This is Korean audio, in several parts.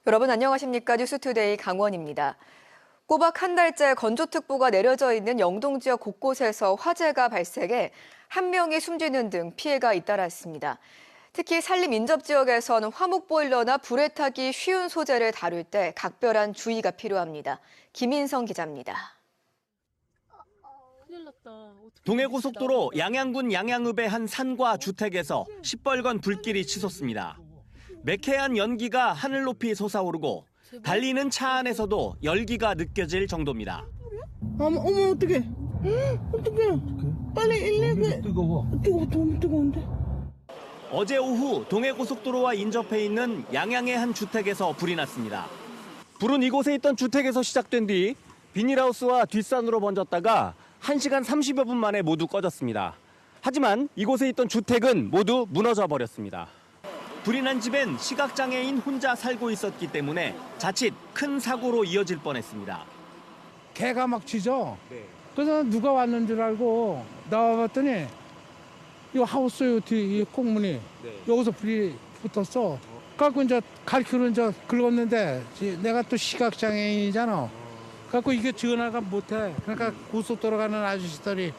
여러분 안녕하십니까? 뉴스투데이 강원입니다. 꼬박 한 달째 건조특보가 내려져 있는 영동 지역 곳곳에서 화재가 발생해 한 명이 숨지는 등 피해가 잇따랐습니다. 특히 산림 인접 지역에서는 화목보일러나 불에 타기 쉬운 소재를 다룰 때 각별한 주의가 필요합니다. 김인성 기자입니다. 동해고속도로 양양군 양양읍의 한 산과 주택에서 시뻘건 불길이 치솟습니다. 매캐한 연기가 하늘 높이 솟아오르고 달리는 차 안에서도 열기가 느껴질 정도입니다. 어머 어떡해. 어떡해. 빨리 119. 뜨거워. 너무 뜨거운데. 어제 오후 동해고속도로와 인접해 있는 양양의 한 주택에서 불이 났습니다. 불은 이곳에 있던 주택에서 시작된 뒤 비닐하우스와 뒷산으로 번졌다가 1시간 30여 분 만에 모두 꺼졌습니다. 하지만 이곳에 있던 주택은 모두 무너져 버렸습니다. 불이 난 집엔 시각장애인 혼자 살고 있었기 때문에 자칫 큰 사고로 이어질 뻔했습니다. 개가 막 짖어. 그래서 누가 왔는 줄 알고 나와봤더니 이 하우스 뒤 콩문이 여기서 불이 붙었어. 그래갖고 이제 갈퀴로 이제 긁었는데 내가 또 시각장애인이잖아. 그래갖고 이게 전화가 못해. 그러니까 고속도로 가는 아저씨들이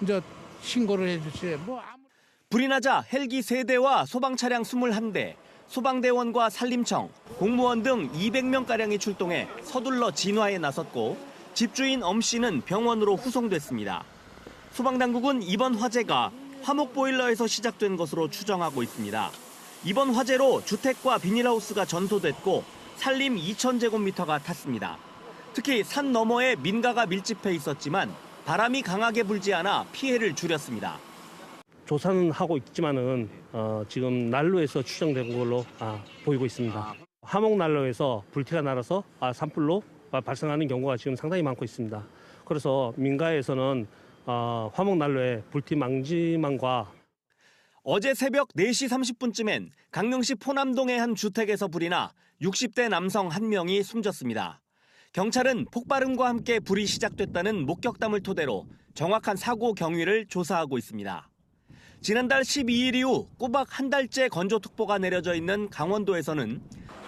이제 신고를 해주지. 불이 나자 헬기 3대와 소방차량 21대, 소방대원과 산림청, 공무원 등 200명가량이 출동해 서둘러 진화에 나섰고 집주인 엄 씨는 병원으로 후송됐습니다. 소방당국은 이번 화재가 화목보일러에서 시작된 것으로 추정하고 있습니다. 이번 화재로 주택과 비닐하우스가 전소됐고 산림 2,000제곱미터가 탔습니다. 특히 산 너머에 민가가 밀집해 있었지만 바람이 강하게 불지 않아 피해를 줄였습니다. 조사는 하고 있지만은 지금 난로에서 추정된 걸로 보이고 있습니다. 화목난로에서 불티가 날아서 산불로 발생하는 경우가 지금 상당히 많고 있습니다. 그래서 민가에서는 화목난로의 불티 망지망과 어제 새벽 4시 30분쯤엔 강릉시 포남동의 한 주택에서 불이 나 60대 남성 1명이 숨졌습니다. 경찰은 폭발음과 함께 불이 시작됐다는 목격담을 토대로 정확한 사고 경위를 조사하고 있습니다. 지난달 12일 이후 꼬박 한 달째 건조특보가 내려져 있는 강원도에서는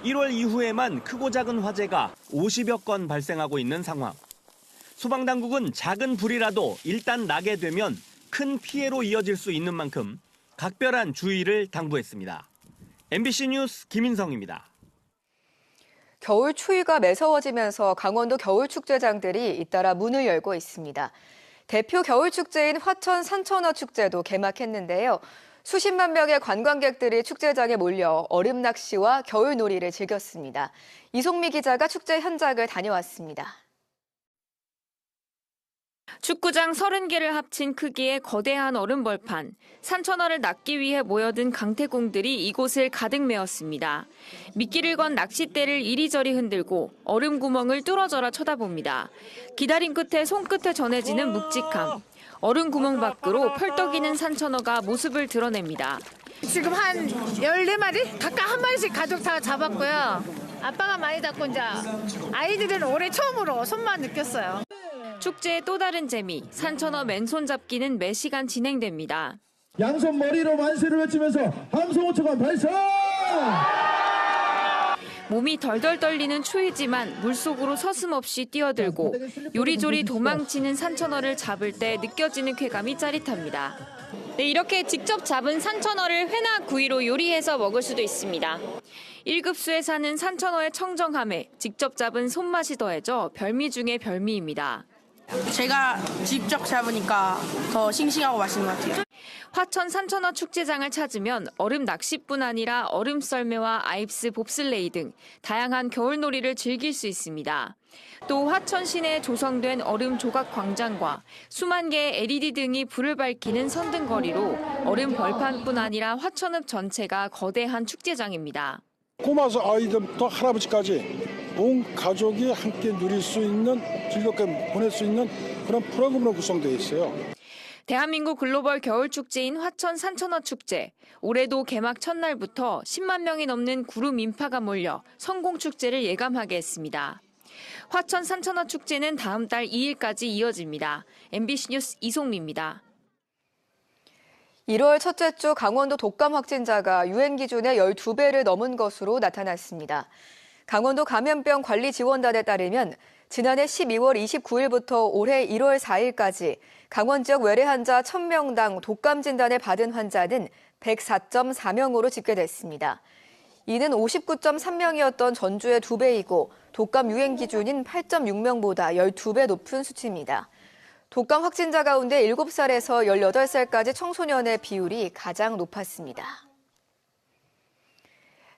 1월 이후에만 크고 작은 화재가 50여 건 발생하고 있는 상황. 소방당국은 작은 불이라도 일단 나게 되면 큰 피해로 이어질 수 있는 만큼 각별한 주의를 당부했습니다. MBC 뉴스 김인성입니다. 겨울 추위가 매서워지면서 강원도 겨울축제장들이 잇따라 문을 열고 있습니다. 대표 겨울축제인 화천 산천어 축제도 개막했는데요. 수십만 명의 관광객들이 축제장에 몰려 얼음 낚시와 겨울놀이를 즐겼습니다. 이송미 기자가 축제 현장을 다녀왔습니다. 축구장 30개를 합친 크기의 거대한 얼음벌판, 산천어를 낚기 위해 모여든 강태공들이 이곳을 가득 메웠습니다. 미끼를 건 낚싯대를 이리저리 흔들고 얼음 구멍을 뚫어져라 쳐다봅니다. 기다림 끝에 손끝에 전해지는 묵직함. 얼음 구멍 밖으로 펄떡이는 산천어가 모습을 드러냅니다. 지금 한 14마리? 각각 한 마리씩 가족 다 잡았고요. 아빠가 많이 잡고 이제 아이들은 올해 처음으로 손만 느꼈어요. 축제의 또 다른 재미, 산천어 맨손 잡기는 매시간 진행됩니다. 양손 머리로 만세를 외치면서 함성호초간 발사! 몸이 덜덜 떨리는 추위지만 물속으로 서슴없이 뛰어들고 요리조리 도망치는 산천어를 잡을 때 느껴지는 쾌감이 짜릿합니다. 네, 이렇게 직접 잡은 산천어를 회나 구이로 요리해서 먹을 수도 있습니다. 1급수에 사는 산천어의 청정함에 직접 잡은 손맛이 더해져 별미 중의 별미입니다. 제가 직접 잡으니까 더 싱싱하고 맛있는 것 같아요. 화천 산천어 축제장을 찾으면 얼음 낚시뿐 아니라 얼음 썰매와 아입스 봅슬레이 등 다양한 겨울놀이를 즐길 수 있습니다. 또 화천 시내에 조성된 얼음 조각 광장과 수만 개의 LED 등이 불을 밝히는 선등거리로 얼음 벌판뿐 아니라 화천읍 전체가 거대한 축제장입니다. 꼬마 아이들부터 할아버지까지 온 가족이 함께 누릴 수 있는, 즐겁게 보낼 수 있는 그런 프로그램으로 구성되어 있어요. 대한민국 글로벌 겨울축제인 화천 산천어 축제. 올해도 개막 첫날부터 10만 명이 넘는 구름 인파가 몰려 성공축제를 예감하게 했습니다. 화천 산천어 축제는 다음 달 2일까지 이어집니다. MBC 뉴스 이송미입니다. 1월 첫째 주 강원도 독감 확진자가 유행 기준의 12배를 넘은 것으로 나타났습니다. 강원도 감염병 관리지원단에 따르면 지난해 12월 29일부터 올해 1월 4일까지 강원 지역 외래 환자 1000명당 독감 진단을 받은 환자는 104.4명으로 집계됐습니다. 이는 59.3명이었던 전주의 2배이고 독감 유행 기준인 8.6명보다 12배 높은 수치입니다. 독감 확진자 가운데 7살에서 18살까지 청소년의 비율이 가장 높았습니다.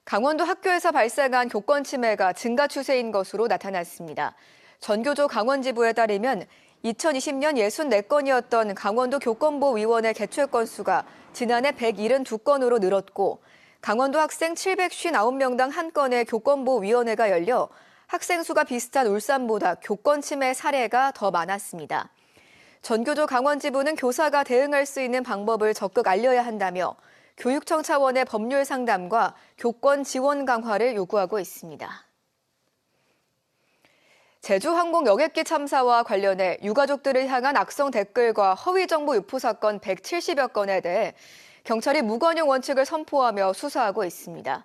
강원도 학교에서 발생한 교권 침해가 증가 추세인 것으로 나타났습니다. 전교조 강원지부에 따르면 2020년 64건이었던 강원도 교권보위원회 개최 건수가 지난해 172건으로 늘었고 강원도 학생 759명당 1건의 교권보위원회가 열려 학생 수가 비슷한 울산보다 교권 침해 사례가 더 많았습니다. 전교조 강원지부는 교사가 대응할 수 있는 방법을 적극 알려야 한다며 교육청 차원의 법률 상담과 교권 지원 강화를 요구하고 있습니다. 제주항공 여객기 참사와 관련해 유가족들을 향한 악성 댓글과 허위 정보 유포 사건 170여 건에 대해 경찰이 무관용 원칙을 선포하며 수사하고 있습니다.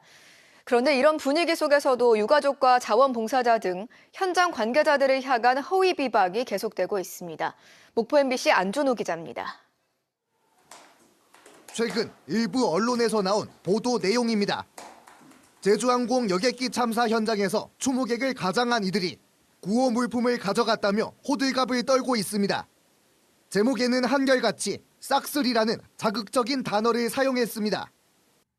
그런데 이런 분위기 속에서도 유가족과 자원봉사자 등 현장 관계자들을 향한 허위 비방이 계속되고 있습니다. 목포 MBC 안준호 기자입니다. 최근 일부 언론에서 나온 보도 내용입니다. 제주항공 여객기 참사 현장에서 추모객을 가장한 이들이 구호 물품을 가져갔다며 호들갑을 떨고 있습니다. 제목에는 한결같이 싹쓸이라는 자극적인 단어를 사용했습니다.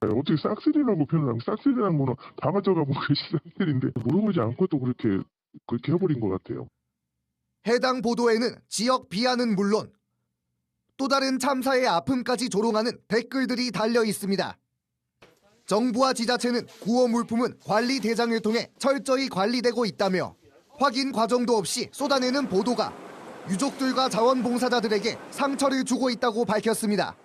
어떻게 싹쓸이라고 표현하면 싹쓸이라는 거는 다 가져가고 계신 상태인데 물어보지 않고 또 그렇게 해버린 것 같아요. 해당 보도에는 지역 비하는 물론 또 다른 참사의 아픔까지 조롱하는 댓글들이 달려 있습니다. 정부와 지자체는 구호 물품은 관리 대장을 통해 철저히 관리되고 있다며 확인 과정도 없이 쏟아내는 보도가 유족들과 자원봉사자들에게 상처를 주고 있다고 밝혔습니다.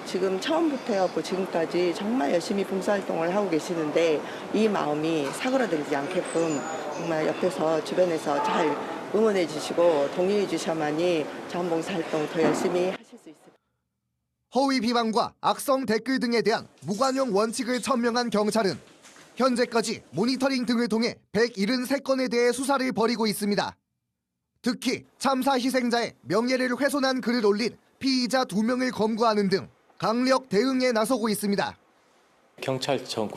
지금 처음부터 지금까지 정말 열심히 봉사활동을 하고 계시는데 이 마음이 사그라들지 않게끔 정말 옆에서 주변에서 잘 응원해 주시고 동의해 주셔야만이 자원봉사활동 더 열심히 하실 수 있습니다. 허위 비방과 악성 댓글 등에 대한 무관용 원칙을 천명한 경찰은 현재까지 모니터링 등을 통해 173건에 대해 수사를 벌이고 있습니다. 특히 참사 희생자의 명예를 훼손한 글을 올린 피의자 2명을 검거하는 등 강력 대응에 나서고 있습니다. 경찰청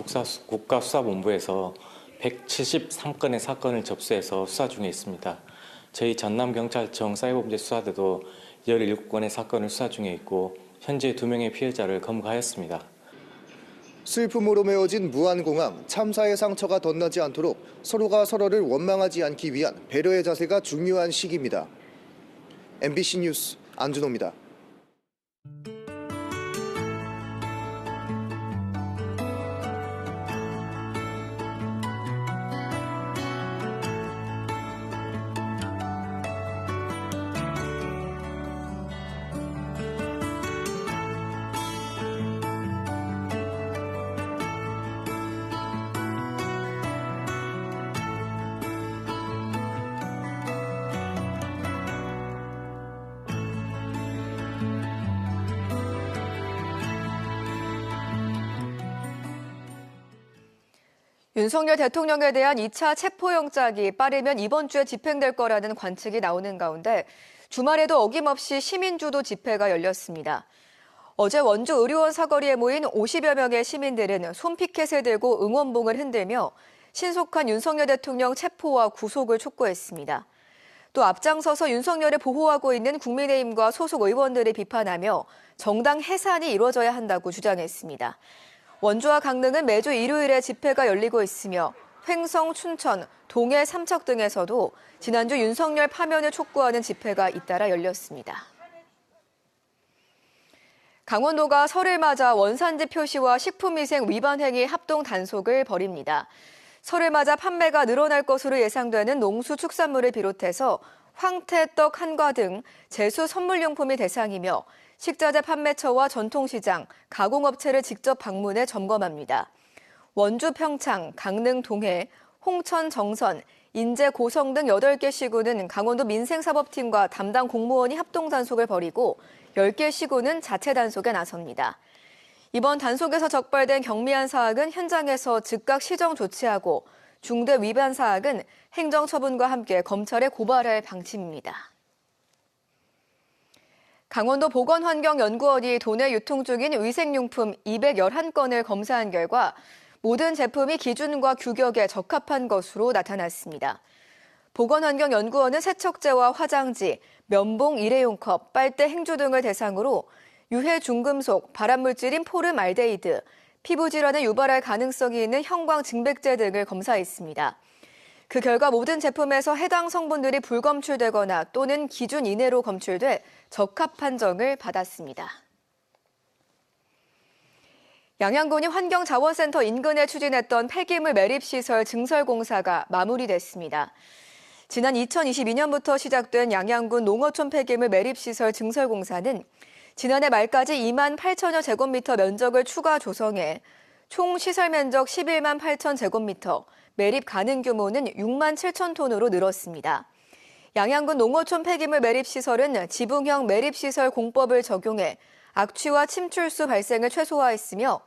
국가수사본부에서 173건의 사건을 접수해서 수사 중에 있습니다. 저희 전남경찰청 사이버범죄수사대도 17건의 사건을 수사 중에 있고 현재 2명의 피해자를 검거하였습니다. 슬픔으로 메워진 무한공항, 참사의 상처가 덧나지 않도록 서로가 서로를 원망하지 않기 위한 배려의 자세가 중요한 시기입니다. MBC 뉴스 안준호입니다. 윤석열 대통령에 대한 2차 체포영장이 빠르면 이번 주에 집행될 거라는 관측이 나오는 가운데 주말에도 어김없이 시민주도 집회가 열렸습니다. 어제 원주 의료원 사거리에 모인 50여 명의 시민들은 손피켓을 들고 응원봉을 흔들며 신속한 윤석열 대통령 체포와 구속을 촉구했습니다. 또 앞장서서 윤석열을 보호하고 있는 국민의힘과 소속 의원들을 비판하며 정당 해산이 이루어져야 한다고 주장했습니다. 원주와 강릉은 매주 일요일에 집회가 열리고 있으며 횡성, 춘천, 동해, 삼척 등에서도 지난주 윤석열 파면을 촉구하는 집회가 잇따라 열렸습니다. 강원도가 설을 맞아 원산지 표시와 식품위생 위반 행위 합동 단속을 벌입니다. 설을 맞아 판매가 늘어날 것으로 예상되는 농수축산물을 비롯해서 황태, 떡, 한과 등 제수 선물용품이 대상이며 식자재 판매처와 전통시장, 가공업체를 직접 방문해 점검합니다. 원주, 평창, 강릉, 동해, 홍천, 정선, 인제, 고성 등 8개 시군은 강원도 민생사법팀과 담당 공무원이 합동 단속을 벌이고 10개 시군은 자체 단속에 나섭니다. 이번 단속에서 적발된 경미한 사항은 현장에서 즉각 시정 조치하고 중대 위반 사항은 행정처분과 함께 검찰에 고발할 방침입니다. 강원도 보건환경연구원이 도내 유통 중인 위생용품 211건을 검사한 결과 모든 제품이 기준과 규격에 적합한 것으로 나타났습니다. 보건환경연구원은 세척제와 화장지, 면봉, 일회용 컵, 빨대, 행주 등을 대상으로 유해 중금속, 발암물질인 포름알데히드, 피부질환을 유발할 가능성이 있는 형광증백제 등을 검사했습니다. 그 결과 모든 제품에서 해당 성분들이 불검출되거나 또는 기준 이내로 검출돼 적합 판정을 받았습니다. 양양군이 환경자원센터 인근에 추진했던 폐기물 매립시설 증설공사가 마무리됐습니다. 지난 2022년부터 시작된 양양군 농어촌 폐기물 매립시설 증설공사는 지난해 말까지 2만 8천여 제곱미터 면적을 추가 조성해 총 시설 면적 11만 8천 제곱미터, 매립 가능 규모는 6만 7천 톤으로 늘었습니다. 양양군 농어촌 폐기물 매립시설은 지붕형 매립시설 공법을 적용해 악취와 침출수 발생을 최소화했으며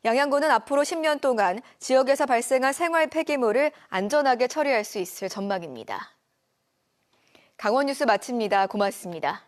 양양군은 앞으로 10년 동안 지역에서 발생한 생활 폐기물을 안전하게 처리할 수 있을 전망입니다. 강원 뉴스 마칩니다. 고맙습니다.